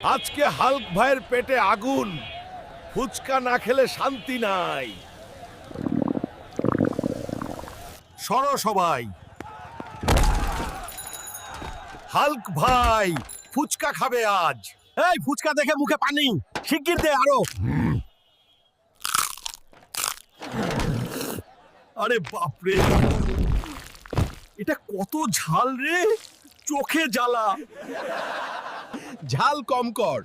আজকে হাল্ক ভাইয়ের পেটে আগুন, ফুচকা না খেলে শান্তি নাই। সরো সবাই, হাল্ক ভাই ফুচকা খাবে আজ। এই ফুচকা দেখে মুখে পানি, শিগগির দে আরো। আরে বাপরে, এটা কত ঝাল রে, চোখে জ্বালা। ঝাল কম কর।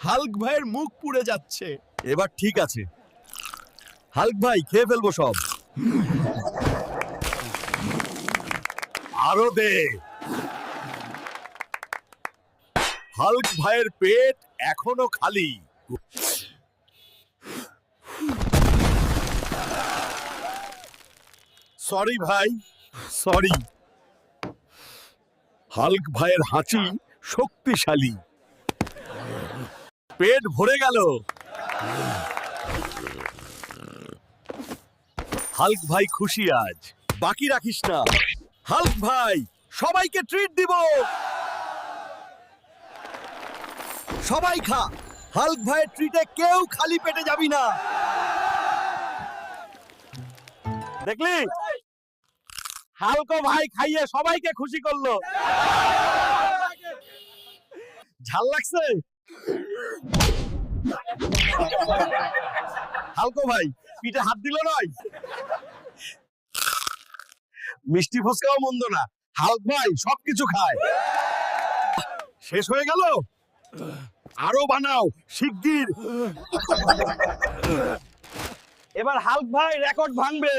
হাল্ক ভাইয়ের মুখ পুড়ে যাচ্ছে। এবার ঠিক আছে, হাল্ক ভাই খেয়ে ফেলবো সব। আরো দে। হাল্ক ভাইয়ের পেট এখনো খালি। সরি ভাই, সরি। হাল্ক ভাইয়ের হাঁচি শক্তিশালী। পেট ভরে গেল। হাল্ক ভাই খুশি আজ, বাকি রাখিস না। হাল্ক ভাই সবাইকে ট্রিট দিব। সবাই খা, হাল্ক ভাইয়ের ট্রিটে কেউ খালি পেটে যাবি না। দেখলি, হাল্ক ভাই খাইয়ে সবাইকে খুশি করলো। ঝাল লাগছে? হালকো ভাই পিঠে হাত দিল নয়। মিষ্টি ফুচকাও মন্দ না, হাল্ক ভাই সবকিছু খায়। শেষ হয়ে গেল? আরো বানাও শিগগির। এবার হাল্ক ভাই রেকর্ড ভাঙবে।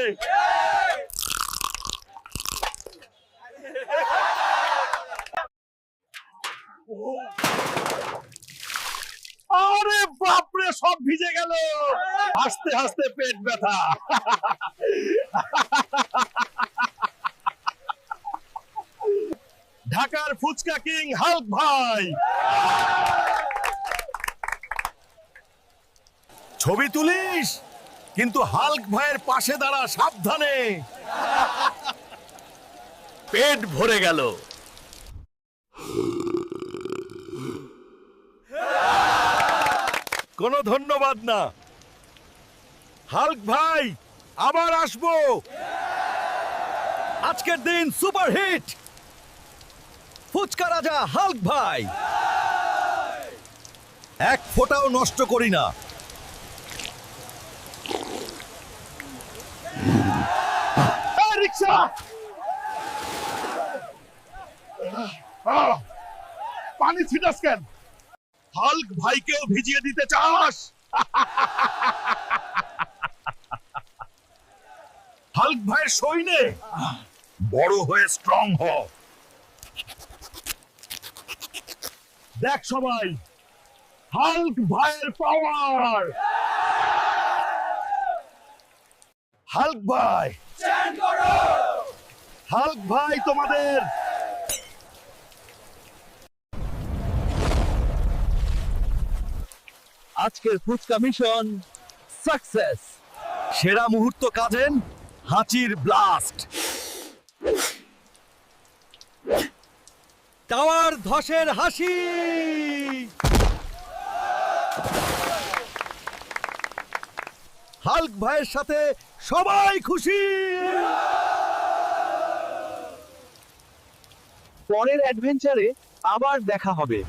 আরে বাপরে, সব ভিজে গেল। হাসতে হাসতে পেট ব্যথা। ঢাকার ফুচকা কিং হাল্ক ভাই। ছবি তুলিস, কিন্তু হাল্ক ভাইয়ের পাশে দাঁড়া সাবধানে। পেট ভরে গেল। কোনো ধন্যবাদ না, হাল্ক ভাই আবার আসবো। আজকের দিন সুপার হিট। ফুচকা রাজা হাল্ক ভাই, এক ফোঁটাও নষ্ট করি না। রিক্সা, পানি ছিটাস কেন? হাল্ক ভাইকেও ভিজিয়ে দিতে চাস? হাল্ক ভাইয়ের সৈন্যে বড় হয়ে স্ট্রং হ। দেখ সবাই, হাল্ক ভাইয়ের পাওয়ার। হাল্ক ভাই, হাল্ক ভাই তোমাদের। আজকের ফুচকা মিশন সাকসেস। সেরা মুহূর্ত কাজেন হাঁচির ব্লাস্ট। টাওয়ার ধসের হাসি। হাল্ক ভাইয়ের সাথে সবাই খুশি। পরের অ্যাডভেঞ্চারে আবার দেখা হবে।